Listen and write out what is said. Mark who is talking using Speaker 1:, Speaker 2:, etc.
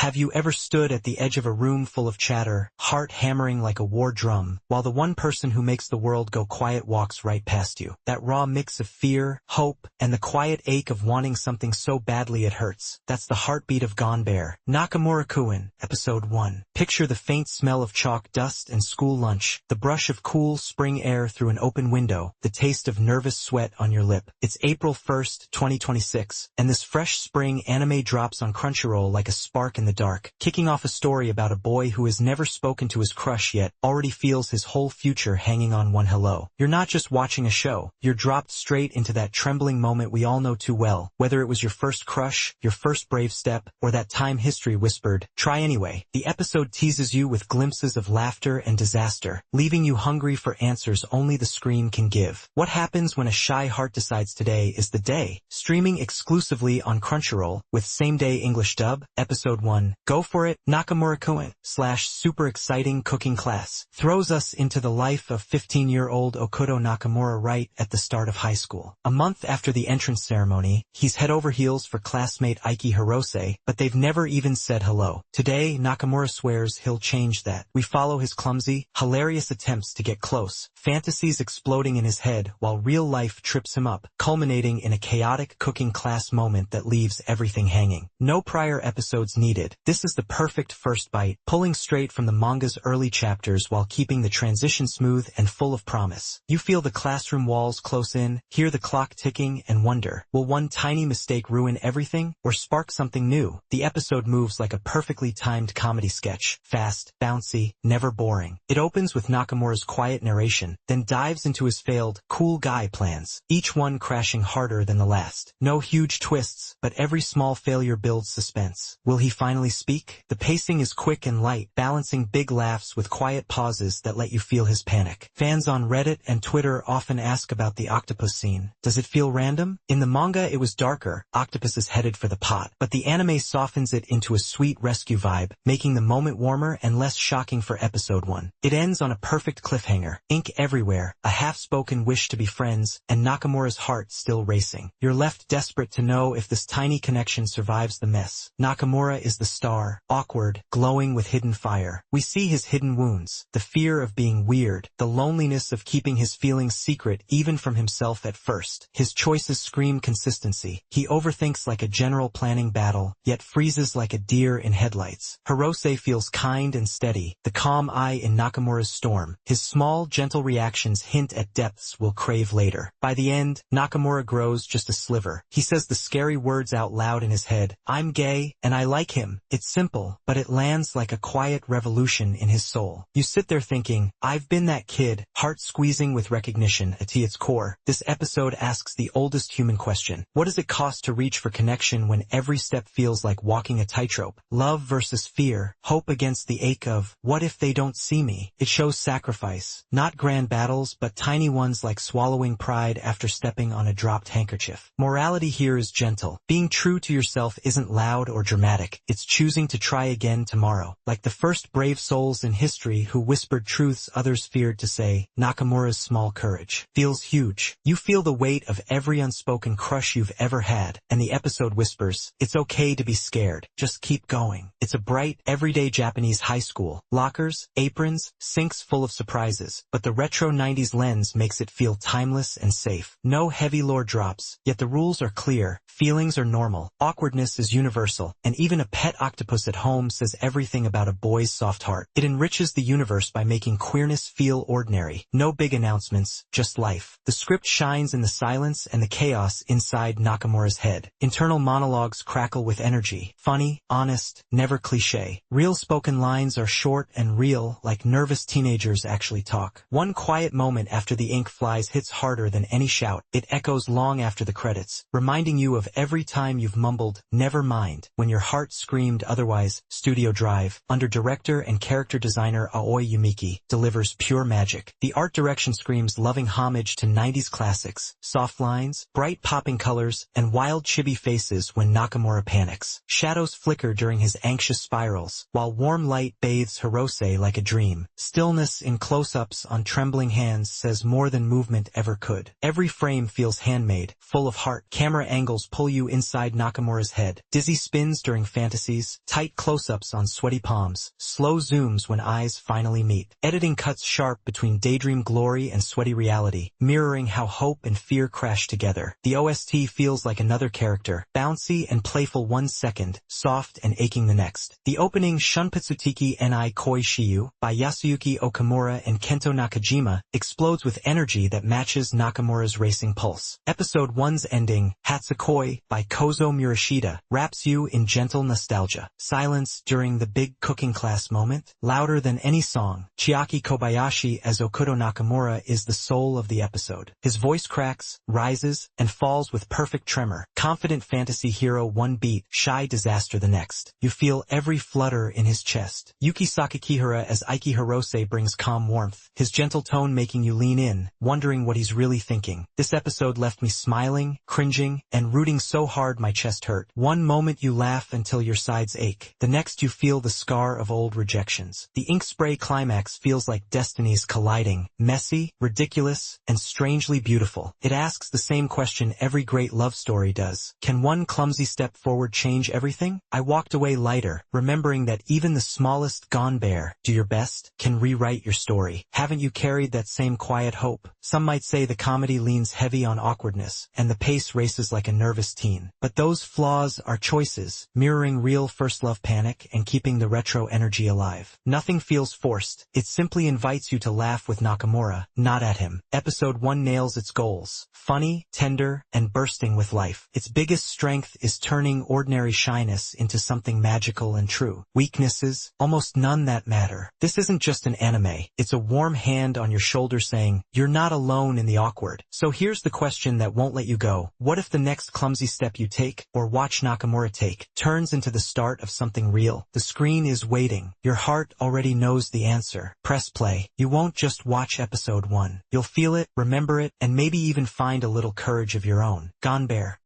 Speaker 1: Have you ever stood at the edge of a room full of chatter, heart hammering like a war drum, while the one person who makes the world go quiet walks right past you? That raw mix of fear, hope, and the quiet ache of wanting something so badly it hurts. That's the heartbeat of Gambare Nakamura Kun, Episode 1. Picture the faint smell of chalk dust and school lunch, the brush of cool spring air through an open window, the taste of nervous sweat on your lip. It's April 1st, 2026, and this fresh spring anime drops on Crunchyroll like a spark in the dark, kicking off a story about a boy who has never spoken to his crush yet already feels his whole future hanging on one hello. You're not just watching a show, you're dropped straight into that trembling moment we all know too well, whether it was your first crush, your first brave step, or that time history whispered, "Try anyway." The episode teases you with glimpses of laughter and disaster, leaving you hungry for answers only the screen can give. What happens when a shy heart decides today is the day? Streaming exclusively on Crunchyroll, with same-day English dub, Episode 1. Go for it. Nakamura Kun / super exciting cooking class throws us into the life of 15-year-old Okudo Nakamura right at the start of high school. A month after the entrance ceremony, he's head over heels for classmate Aiki Hirose, but they've never even said hello. Today, Nakamura swears he'll change that. We follow his clumsy, hilarious attempts to get close, fantasies exploding in his head while real life trips him up, culminating in a chaotic cooking class moment that leaves everything hanging. No prior episodes needed. This is the perfect first bite, pulling straight from the manga's early chapters while keeping the transition smooth and full of promise. You feel the classroom walls close in, hear the clock ticking, and wonder, will one tiny mistake ruin everything, or spark something new? The episode moves like a perfectly timed comedy sketch, fast, bouncy, never boring. It opens with Nakamura's quiet narration, then dives into his failed, cool guy plans, each one crashing harder than the last. No huge twists, but every small failure builds suspense. Will he finally speak? The pacing is quick and light, balancing big laughs with quiet pauses that let you feel his panic. Fans on Reddit and Twitter often ask about the octopus scene. Does it feel random? In the manga it was darker, octopus is headed for the pot, but the anime softens it into a sweet rescue vibe, making the moment warmer and less shocking for episode 1. It ends on a perfect cliffhanger, ink everywhere, a half-spoken wish to be friends, and Nakamura's heart still racing. You're left desperate to know if this tiny connection survives the mess. Nakamura is the star, awkward, glowing with hidden fire. We see his hidden wounds, the fear of being weird, the loneliness of keeping his feelings secret even from himself at first. His choices scream consistency. He overthinks like a general planning battle, yet freezes like a deer in headlights. Hirose feels kind and steady, the calm eye in Nakamura's storm. His small, gentle reactions hint at depths we'll crave later. By the end, Nakamura grows just a sliver. He says the scary words out loud in his head, "I'm gay, and I like him." It's simple, but it lands like a quiet revolution in his soul. You sit there thinking, I've been that kid, heart squeezing with recognition. At its core, this episode asks the oldest human question. What does it cost to reach for connection when every step feels like walking a tightrope? Love versus fear, hope against the ache of, what if they don't see me? It shows sacrifice, not grand battles, but tiny ones like swallowing pride after stepping on a dropped handkerchief. Morality here is gentle. Being true to yourself isn't loud or dramatic. It's choosing to try again tomorrow. Like the first brave souls in history who whispered truths others feared to say, Nakamura's small courage feels huge. You feel the weight of every unspoken crush you've ever had, and the episode whispers, it's okay to be scared. Just keep going. It's a bright, everyday Japanese high school. Lockers, aprons, sinks full of surprises, but the retro 90s lens makes it feel timeless and safe. No heavy lore drops, yet the rules are clear. Feelings are normal. Awkwardness is universal, and even a pet octopus at home says everything about a boy's soft heart. It enriches the universe by making queerness feel ordinary. No big announcements, just life. The script shines in the silence and the chaos inside Nakamura's head. Internal monologues crackle with energy. Funny, honest, never cliché. Real spoken lines are short and real, like nervous teenagers actually talk. One quiet moment after the ink flies hits harder than any shout. It echoes long after the credits, reminding you of every time you've mumbled, never mind, when your heart screamed otherwise. Studio Drive, under director and character designer Aoi Yumiki, delivers pure magic. The art direction screams loving homage to 90s classics, soft lines, bright popping colors, and wild chibi faces when Nakamura panics. Shadows flicker during his anxious spirals, while warm light bathes Hirose like a dream. Stillness in close-ups on trembling hands says more than movement ever could. Every frame feels handmade, full of heart. Camera angles pull you inside Nakamura's head. Dizzy spins during fantasy fantasies, tight close-ups on sweaty palms, slow zooms when eyes finally meet. Editing cuts sharp between daydream glory and sweaty reality, mirroring how hope and fear crash together. The OST feels like another character, bouncy and playful one second, soft and aching the next. The opening Shunpatsutiki ni Koi Shiyu by Yasuyuki Okamura and Kento Nakajima explodes with energy that matches Nakamura's racing pulse. Episode 1's ending, Hatsukoi by Kozo Murashita, wraps you in gentle nostalgia. Silence during the big cooking class moment, louder than any song. Chiaki Kobayashi as Okudo Nakamura is the soul of the episode. His voice cracks, rises, and falls with perfect tremor. Confident fantasy hero one beat, shy disaster the next. You feel every flutter in his chest. Yuki Sakakihara as Aiki Hirose brings calm warmth, his gentle tone making you lean in, wondering what he's really thinking. This episode left me smiling, cringing, and rooting so hard my chest hurt. One moment you laugh until your sides ache. The next you feel the scar of old rejections. The ink spray climax feels like destinies colliding, messy, ridiculous, and strangely beautiful. It asks the same question every great love story does. Can one clumsy step forward change everything? I walked away lighter, remembering that even the smallest Gambare, do your best, can rewrite your story. Haven't you carried that same quiet hope? Some might say the comedy leans heavy on awkwardness, and the pace races like a nervous teen. But those flaws are choices, mirroring real first love panic and keeping the retro energy alive. Nothing feels forced. It simply invites you to laugh with Nakamura, not at him. Episode 1 nails its goals. Funny, tender, and bursting with life. Its biggest strength is turning ordinary shyness into something magical and true. Weaknesses, almost none that matter. This isn't just an anime. It's a warm hand on your shoulder saying, you're not alone in the awkward. So here's the question that won't let you go. What if the next clumsy step you take, or watch Nakamura take, turns into the start of something real? The screen is waiting. Your heart already knows the answer. Press play. You won't just watch episode 1. You'll feel it, remember it, and maybe even find a little courage of your own. Gambare.